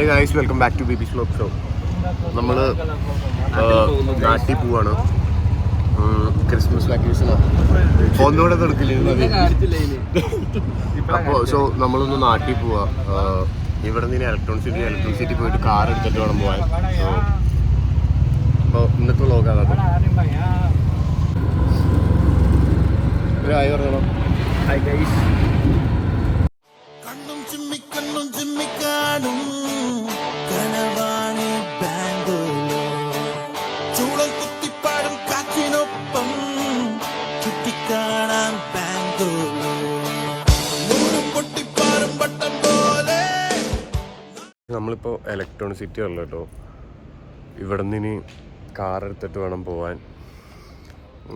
Hi guys, welcome back two babies vlog show. നമ്മൾ നാട്ടിൽ പോവാണ്. ക്രിസ്മസ് വെക്കേഷനാണ്. ഒന്നുകൂടെ തുടക്കില്ല. അപ്പോൾ നമ്മളൊന്ന് നാട്ടിൽ പോവാ. ഇവിടെ നിന്ന് ഇലക്ട്രോണിസിറ്റി പോയിട്ട് കാർ എടുത്തിട്ട് വേണം പോകാൻ. അപ്പോൾ ഇന്നത്തെ വ്ലോഗാണ് അത്. ഹായ് പറഞ്ഞോ. Hi guys. നമ്മളിപ്പോൾ ഇലക്ട്രോണിസിറ്റി ഉള്ളു കേട്ടോ. ഇവിടെ നിന്ന് ഇനി കാർ എടുത്തിട്ട് വേണം പോവാൻ.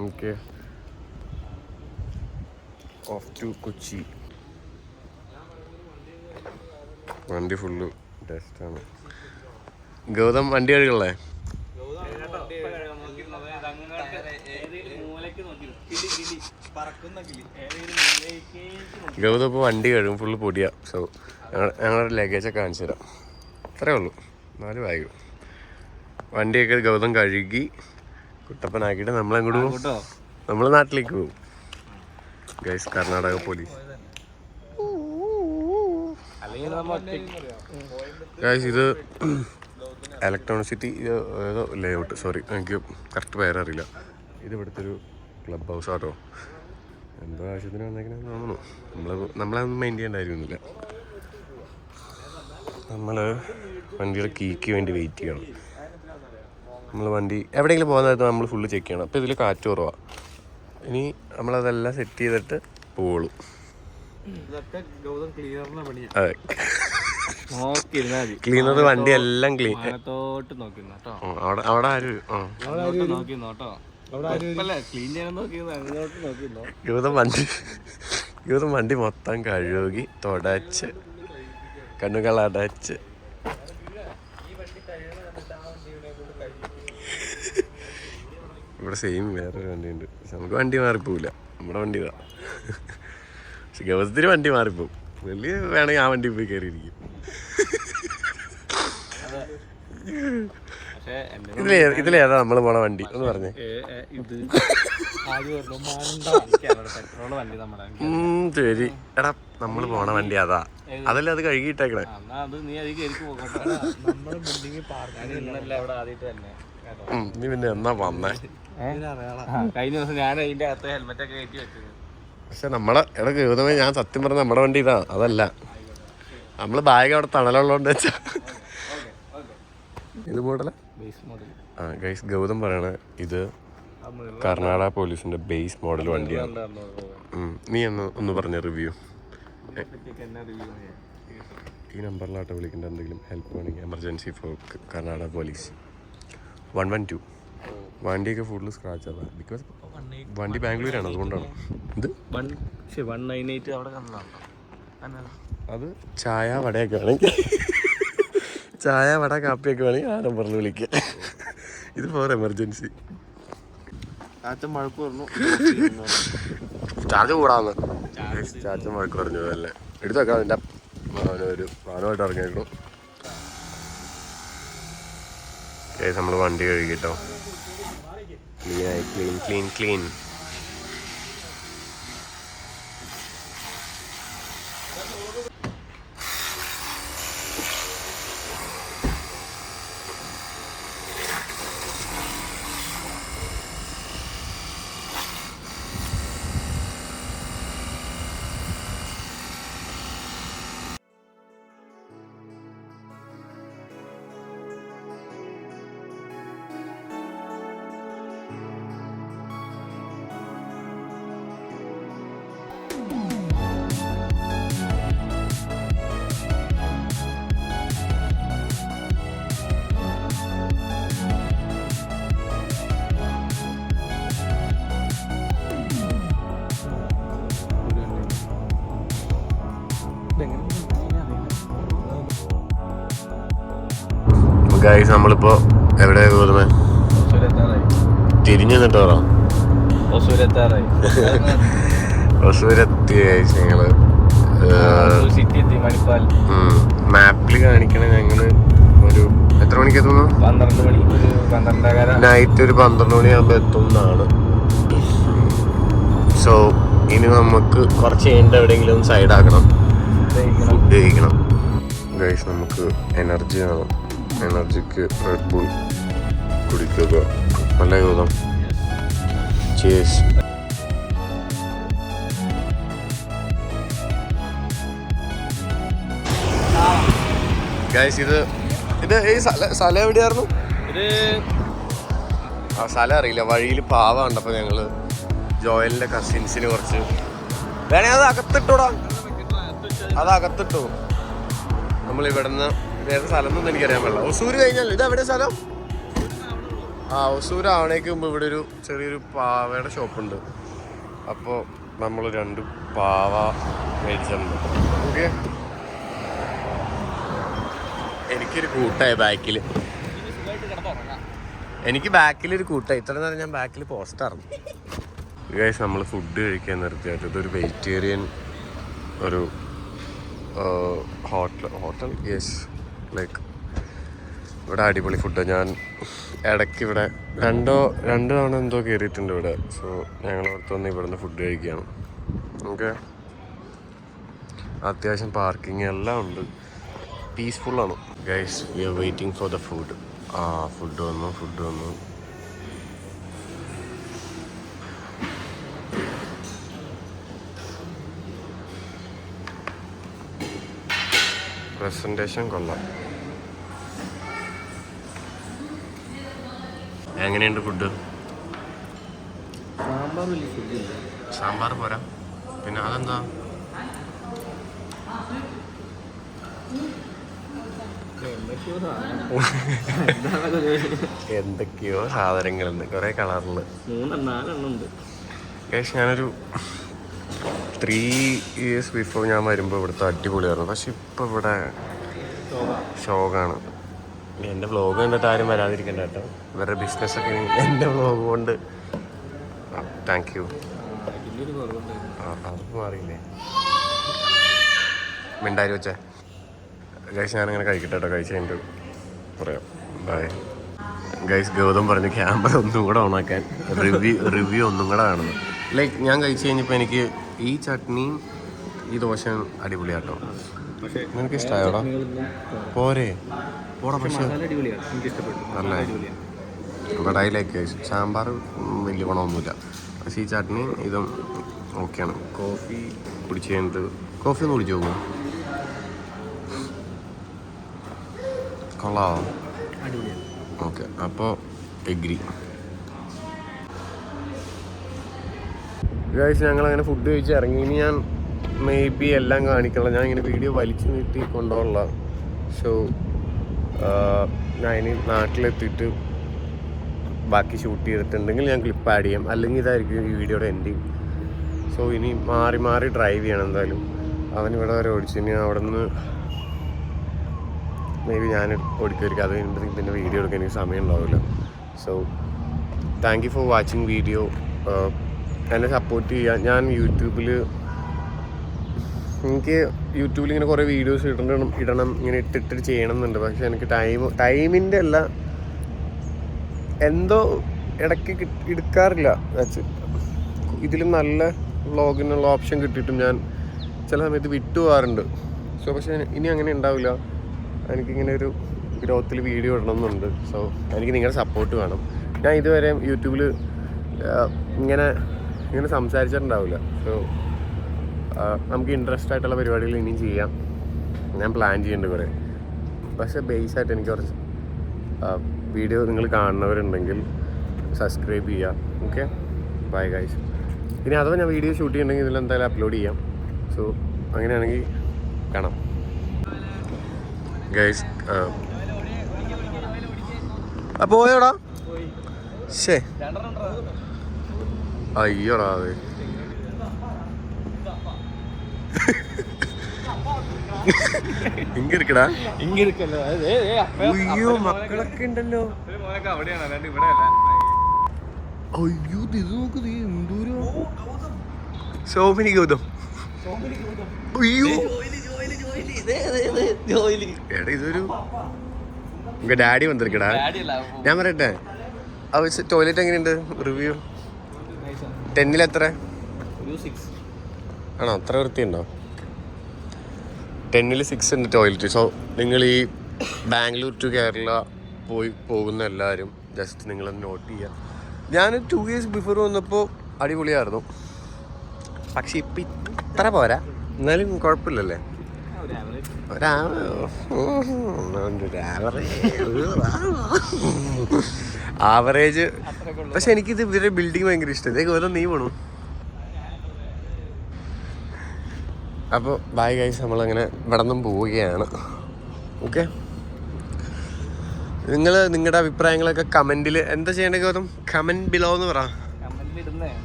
Okay, of two Kochi. വണ്ടി ഫുള്ള് ടെസ്റ്റാണ്. ഗൗതം വണ്ടി കഴുകല്ലേ? ഗൗതം ഇപ്പോൾ വണ്ടി കഴുകും, ഫുള്ള് പൊടിയാ. സോ ഞങ്ങളുടെ ലഗേജൊക്കെ കാണിച്ചു തരാം. അത്രേ ഉള്ളൂ, 4 ബാഗ്. വണ്ടിയൊക്കെ ഗൗതം കഴുകി കുട്ടപ്പനാക്കിയിട്ട് നമ്മളെങ്ങോട്ട് പോകും? നമ്മൾ നാട്ടിലേക്ക് പോകും ഗൈസ്. Karnataka police guys. ഇത് ഇലക്ട്രോണിസിറ്റി ഏതോ ലേഔട്ട്, സോറി എനിക്ക് കറക്റ്റ് പേരറിയില്ല. ഇത് ഇവിടുത്തെ ഒരു ക്ലബ് ഹൗസ് ആട്ടോ. എന്തോ ആവശ്യത്തിന് വന്നേക്കണെന്ന് തോന്നുന്നു. നമ്മളതൊന്നും മൈൻഡ് ചെയ്യേണ്ടായിരുന്നില്ല. നമ്മൾ വണ്ടിയുടെ കീക്ക് വേണ്ടി വെയിറ്റ് ചെയ്യണം. നമ്മൾ വണ്ടി എവിടെയെങ്കിലും പോകുന്നതായിട്ട് നമ്മൾ ഫുള്ള് ചെക്ക് ചെയ്യണം. അപ്പോൾ ഇതിൽ കാറ്റ് കുറവാണ്. ഇനി നമ്മളതെല്ലാം സെറ്റ് ചെയ്തിട്ട് പോവുള്ളൂ. അതെ, ക്ലീനർ വണ്ടി എല്ലാം ക്ലീൻ. അവിടെ ആരും യൂതം വണ്ടി മൊത്തം കഴുകി തുടച്ച് കണ്ണുകളടച്ച് ഇവിടെ സെയിം വേറൊരു വണ്ടിയുണ്ട്. പക്ഷെ നമുക്ക് വണ്ടി മാറിപ്പോവില്ല, നമ്മുടെ വണ്ടി ഇതാ. പക്ഷെ ഗവസത്തിന് വണ്ടി മാറിപ്പോവും. വലിയ വേണമെങ്കിൽ ആ വണ്ടി പോയി കയറിയിരിക്കും. ഇതിലേതാ നമ്മൾ പോണ വണ്ടി ഒന്ന് പറഞ്ഞേ. ശരി എടാ, നമ്മൾ പോണ വണ്ടി അതാ. അതല്ലേ അത് കഴുകിയിട്ടേക്കണേ. നീ പിന്നെ എന്നാ വന്നേ? കഴിഞ്ഞ ദിവസം ഞാൻ അതിന്റെ അകത്ത് ഹെൽമെറ്റ് ഒക്കെ കയറ്റി വെച്ചത്. പക്ഷെ നമ്മളെ എടാ ഗൗതമേ, ഞാൻ സത്യം പറഞ്ഞ നമ്മുടെ വണ്ടി ഇതാ. അതല്ല, നമ്മള് ബാഗ് അവിടെ തണലുള്ളതുകൊണ്ട് വെച്ചാ ഇത് മോഡല. ആ ഗൈസ്, ഗൗതം പറയണ ഇത് കർണാടക പോലീസിന്റെ ബേസ് മോഡൽ വണ്ടിയാണ്. നീ ഒന്ന് പറഞ്ഞ റിവ്യൂ. ഈ നമ്പറിലാട്ടോ വിളിക്കേണ്ട എന്തെങ്കിലും ഹെൽപ്പ് വേണമെങ്കിൽ. Emergency for Karnataka police 112. വണ്ടിയൊക്കെ ഫുള്ള് സ്ക്രാച്ച് ആണ്. ബിക്കോസ് വണ്ടി ബാംഗ്ലൂരാണ്, അതുകൊണ്ടാണ്. ഇത് അത് ചായ വടയൊക്കെ വേണമെങ്കിൽ, ചായ വട കാപ്പിയൊക്കെ വേണമെങ്കിൽ ആ നമ്പറിൽ വിളിക്കുക. ഇത് ഫോർ എമർജൻസി. ചാർജ് കൂടാന്ന് ചാച്ച വഴക്ക് പറഞ്ഞു. അല്ലേ എടുത്തൊക്കെ അതിൻ്റെ ഒരു വാഹനമായിട്ട് ഇറങ്ങിയിരുന്നു. കേസ് നമ്മൾ വണ്ടി കഴുകിട്ടോ. ക്ലീനായി, ക്ലീൻ. ഗൈസ് നമ്മളിപ്പോ എവിടെയാ പോകുന്നത്? തിരിഞ്ഞു നിന്നിട്ട് പറയാം. ഒസൂരെത്തി ഗൈസ്. ഞങ്ങള് സിറ്റി എത്തി മണിപ്പാൽ. മാപ്പിൽ കാണിക്കണ ഞങ്ങള് ഒരു എത്ര മണിക്ക് എത്തുന്നു? 12 മണി, ഒരു 12:15. നൈറ്റ് ഒരു 12 മണിയാകുമ്പോൾ എത്തും എന്നാണ്. സോ ഇനി നമുക്ക് കുറച്ച് കഴിഞ്ഞിട്ട് എവിടെയെങ്കിലും സൈഡ് ആക്കണം, ഫുഡ് കഴിക്കണം. ഗൈസ് നമുക്ക് എനർജി വേണം. എനർജിക്ക് റെഡ് ബുൾ കുടിക്കുക. നല്ല യോഗം. ചേസ്. ഗൈസ് ഇത് ഈ സ്ഥലം എവിടെയായിരുന്നു? ആ സ്ഥലം അറിയില്ല. വഴിയിൽ പാവ കണ്ടപ്പോൾ ഞങ്ങള് ജോയലിന്റെ കസിൻസിന് കുറച്ച് വേണേ അത് അകത്തിട്ടോടാ, അത് അകത്തിട്ടു. നമ്മൾ ഇവിടുന്ന് വേറെ സ്ഥലം ഒന്നും എനിക്കറിയാൻ പാടില്ല. ഒസൂര് കഴിഞ്ഞാൽ ഇത് എവിടെ സ്ഥലം? ഒസൂര് ആവണേക്ക് മുമ്പ് ഇവിടെ ഒരു ചെറിയൊരു പാവയുടെ ഷോപ്പുണ്ട്. അപ്പോൾ നമ്മൾ 2 പാവ മേടിച്ചിട്ടുണ്ട്. ഓക്കെ, എനിക്കൊരു കൂട്ടായി ബാക്കിൽ. എനിക്ക് ബാക്കിലൊരു കൂട്ടായി. ഇത്ര നേരം ഞാൻ ബാക്കിൽ പോസ്റ്റായിരുന്നു. ഗൈസ് നമ്മൾ ഫുഡ് കഴിക്കാൻ നിർത്തിയായിട്ട് ഇതൊരു വെജിറ്റേറിയൻ ഒരു ഹോട്ടൽ യെസ്. ലൈക്ക് ഇവിടെ അടിപൊളി ഫുഡ്. ഞാൻ ഇടയ്ക്ക് ഇവിടെ 2 തവണ എന്തോ കയറിയിട്ടുണ്ട് ഇവിടെ. സോ ഞങ്ങൾ അടുത്തൊന്ന് ഇവിടുന്ന് ഫുഡ് കഴിക്കുകയാണ്. ഓക്കെ, അത്യാവശ്യം പാർക്കിംഗ് എല്ലാം ഉണ്ട്. പീസ്ഫുള്ളാണ്. Guys we are waiting for the food. Food വന്നു. പ്രസൻറ്റേഷൻ കൊള്ളാം. എങ്ങനെയുണ്ട് ഫുഡ്? സാമ്പാർ പോരാ, പിന്നെ അതെന്താ? എന്തൊക്കെയോ സാധനങ്ങളുണ്ട്, കുറെ കളറില്. 3-4 ഉണ്ട്. ഗൈസ് ഞാനൊരു 3 years ബിഫോർ ഞാൻ വരുമ്പോൾ ഇവിടുത്തെ അടിപൊളിയായിരുന്നു. പക്ഷെ ഇപ്പം ഇവിടെ ഷോക്കാണ്. എൻ്റെ വ്ളോഗ് കണ്ടിട്ട് ആരും വരാതിരിക്കണ്ട കേട്ടോ. ഇവരുടെ ബിസിനസ്സൊക്കെ എൻ്റെ വ്ളോഗ് കൊണ്ട്. Thank you. അതൊക്കെ മാറിയില്ലേ? മിണ്ടായി വെച്ചേ. ഗൈസ് ഞാനിങ്ങനെ കഴിക്കട്ടെ കേട്ടോ. കഴിച്ച് കഴിഞ്ഞിട്ട് പറയാം. Bye guys. ഗൗതം പറഞ്ഞു ക്യാമറ ഒന്നും കൂടെ ഓണാക്കാൻ, റിവ്യൂ ഒന്നും കൂടെ വേണമെന്ന്. ലൈക്ക് ഞാൻ കഴിച്ച് കഴിഞ്ഞപ്പോൾ എനിക്ക് ഈ ചട്നിയും ഈ ദോശയും അടിപൊളിയാട്ടോ. നിനക്ക് ഇഷ്ടമായോടാ? പോരെ പോടാ. പക്ഷേ നല്ല കടായിലേക്ക് സാമ്പാർ വലിയ ഗുണമൊന്നുമില്ല. പക്ഷേ ഈ ചട്നി ഇതും ഓക്കെയാണ്. കോഫി കുടിച്ച് കഴിഞ്ഞിട്ട് കോഫി ഒന്ന് കുടിച്ച് പോകും. കൊള്ളാവോ? ഓക്കെ, അപ്പോൾ എഗ്രി. ഗൈസ് ഞങ്ങളങ്ങനെ ഫുഡ് കഴിച്ച് ഇറങ്ങി. ഇനി ഞാൻ മേ ബി എല്ലാം കാണിക്കണം. ഞാൻ ഇങ്ങനെ വീഡിയോ വലിച്ചു നീട്ടി കൊണ്ടുപോകാനുള്ള. സോ ഞാൻ ഇനി നാട്ടിലെത്തിയിട്ട് ബാക്കി ഷൂട്ട് ചെയ്തിട്ടുണ്ടെങ്കിൽ ഞാൻ ക്ലിപ്പ് ആഡ് ചെയ്യാം, അല്ലെങ്കിൽ ഇതായിരിക്കും ഈ വീഡിയോയുടെ എൻഡിങ്. സോ ഇനി മാറി ഡ്രൈവ് ചെയ്യണം എന്തായാലും. അവൻ ഇവിടെ വരെ ഓടിച്ചു. ഇനി അവിടെ നിന്ന് മേ ബി ഞാൻ ഓടിക്കുമായിരിക്കും. അത് കഴിയുമ്പോഴത്തേക്കും പിന്നെ വീഡിയോ എടുക്കാൻ എനിക്ക് സമയം ഉണ്ടാവില്ല. So thank you for watching video. എന്നെ സപ്പോർട്ട് ചെയ്യുക. ഞാൻ എനിക്ക് യൂട്യൂബിൽ ഇങ്ങനെ കുറേ വീഡിയോസ് ഇടണം ഇങ്ങനെ ഇട്ടിട്ട് ചെയ്യണം എന്നുണ്ട്. പക്ഷെ എനിക്ക് ടൈമിൻ്റെ അല്ല, എന്തോ ഇടയ്ക്ക് എടുക്കാറില്ല. ഇതിലും നല്ല വ്ളോഗിനുള്ള ഓപ്ഷൻ കിട്ടിയിട്ടും ഞാൻ ചില സമയത്ത് വിട്ടുപോകാറുണ്ട്. സോ പക്ഷേ ഇനി അങ്ങനെ ഉണ്ടാവില്ല. എനിക്കിങ്ങനെ ഒരു ഗ്രോത്തിൽ വീഡിയോ ഇടണമെന്നുണ്ട്. സോ എനിക്ക് നിങ്ങളുടെ സപ്പോർട്ട് വേണം. ഞാൻ ഇതുവരെ യൂട്യൂബിൽ ഇങ്ങനെ സംസാരിച്ചിട്ടുണ്ടാവില്ല. സോ നമുക്ക് ഇൻട്രസ്റ്റ് ആയിട്ടുള്ള പരിപാടികൾ ഇനിയും ചെയ്യാം. ഞാൻ പ്ലാൻ ചെയ്യുന്നുണ്ട് കുറേ. പക്ഷേ ബേസായിട്ട് എനിക്ക് കുറച്ച് വീഡിയോ നിങ്ങൾ കാണുന്നവരുണ്ടെങ്കിൽ സബ്സ്ക്രൈബ് ചെയ്യുക. Okay, bye guys. ഇനി അഥവാ ഞാൻ വീഡിയോ ഷൂട്ട് ചെയ്യണമെങ്കിൽ ഇതിലെന്തായാലും അപ്ലോഡ് ചെയ്യാം. സോ അങ്ങനെയാണെങ്കിൽ കാണാം ഗൈസ്. പോയോടാ? ശേ അയ്യോടാ. അതെ ഇങ്ങടാ. അയ്യോ മക്കളൊക്കെ ഉണ്ടല്ലോ. അയ്യോ ഇത് നോക്ക്, എന്തോരം. So many Gautam. അയ്യോ എടാ ഇതൊരു ഡാഡി വന്നിരിക്കടാ. ഞാൻ പറയട്ടെ ടോയ്ലറ്റ് എങ്ങനെയുണ്ട്? റിവ്യൂ 10 എത്ര ആണോ? അത്ര വൃത്തിയുണ്ടോ? 10 6 ഉണ്ട് ടോയ്ലറ്റ്. സോ നിങ്ങൾ ഈ ബാംഗ്ലൂർ ടു കേരള പോകുന്ന എല്ലാവരും ജസ്റ്റ് നിങ്ങളത് നോട്ട് ചെയ്യുക. ഞാൻ 2 years ബിഫോർ വന്നപ്പോൾ അടിപൊളിയായിരുന്നു. പക്ഷെ ഇപ്പം ഇത്ര പോരാ, എന്നാലും കുഴപ്പമില്ലല്ലേ? ആവറേജ്. പക്ഷെ എനിക്കിത് ഇവരുടെ ബിൽഡിങ് ഭയങ്കര ഇഷ്ടം. ഇതേ ഗോതം നീ പോണു. അപ്പോൾ ബൈ ഗൈസ്, നമ്മളങ്ങനെ ഇവിടെ നിന്നും പോവുകയാണ്. ഓക്കെ, നിങ്ങളുടെ അഭിപ്രായങ്ങളൊക്കെ കമൻറ്റിൽ എന്താ ചെയ്യേണ്ടത് ഗൗതം? കമൻറ്റ് ബിലോ എന്ന് പറ.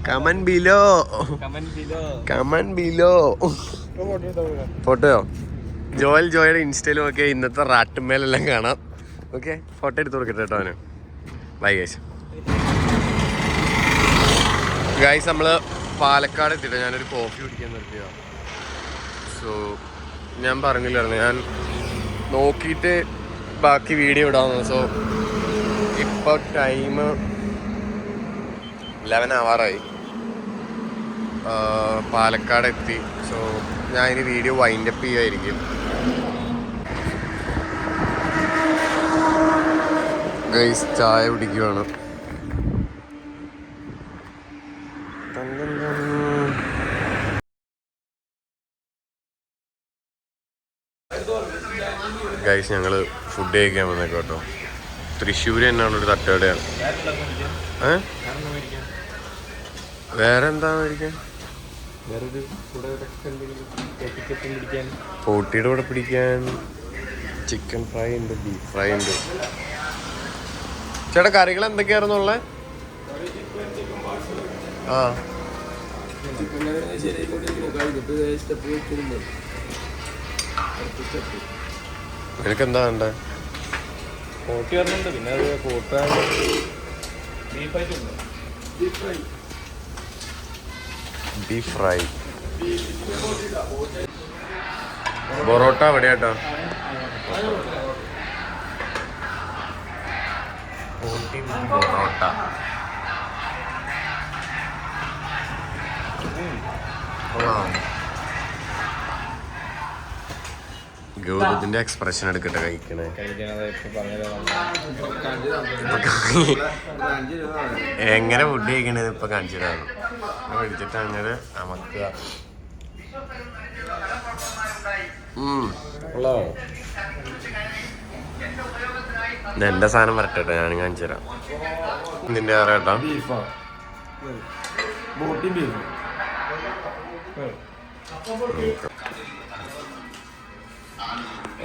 Comment below. ഫോട്ടോയോ? ജോയുടെ ഇൻസ്റ്റയിലും ഒക്കെ ഇന്നത്തെ റാട്ടുമേലെല്ലാം കാണാം. ഓക്കെ, ഫോട്ടോ എടുത്ത് കൊടുക്കട്ടെ കേട്ടോ അവന്. Bye guys. ഗൈസ് നമ്മൾ പാലക്കാട് എത്തിയിട്ട് ഞാനൊരു കോഫി കുടിക്കാൻ നിർത്തിയതാണ്. സോ ഞാൻ പറഞ്ഞില്ലായിരുന്നു, ഞാൻ നോക്കിയിട്ട് ബാക്കി വീഡിയോ ഇടാമെന്ന്. സോ ഇപ്പോൾ ടൈം 11 ആവാറായി. പാലക്കാട് എത്തി. സോ ഞാൻ ഇനി വീഡിയോ വൈൻഡപ്പ് ചെയ്യുമായിരിക്കും. ഗൈസ് ചായ കുടിക്കുവാണ്. ഗൈസ് ഞങ്ങൾ ഫുഡ് കഴിക്കാൻ വന്നേക്കോ കേട്ടോ. തൃശ്ശൂർ തന്നെയാണൊരു തട്ടുകടയാണ്. വേറെ എന്താ മേടിക്കാൻ? പോട്ടിയുടെ കൂടെ പിടിക്കാൻ ചിക്കൻ ഫ്രൈ ഉണ്ട്, ബീഫ് ഫ്രൈ ഉണ്ട്. ചേട്ടാ കറികൾ എന്തൊക്കെയായിരുന്നുള്ളത്? ആ നിനക്കെന്താ വേണ്ടേ? പോട്ടി പറഞ്ഞിട്ടുണ്ട്. പിന്നെ അത് ബീഫ് ഫ്രൈ. പൊറോട്ട എവിടെയാട്ടോ? പൊറോട്ട. ഗൗതത്തിന്റെ എക്സ്പ്രഷൻ എടുക്കട്ടെ കഴിക്കണേ. എങ്ങനെ ഫുഡ് കഴിക്കണത് ഇപ്പൊ കാണിച്ചിട്ടാണ്. കഴിച്ചിട്ട് അങ്ങനെ അമക്കുക. എന്റെ സാധനം വരട്ടെ, ഞാൻ കാണിച്ചു തരാം. നിന്റെ ആരാട്ടാ?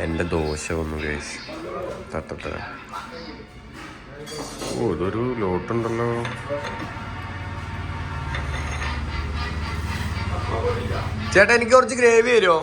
എൻ്റെ ദോശ ഒന്ന് കഴിച്ച് തട്ടട്ടെ. ഓ ഇതൊരു ലോട്ടുണ്ടല്ലോ. ചേട്ടാ എനിക്ക് കുറച്ച് ഗ്രേവി തരുമോ?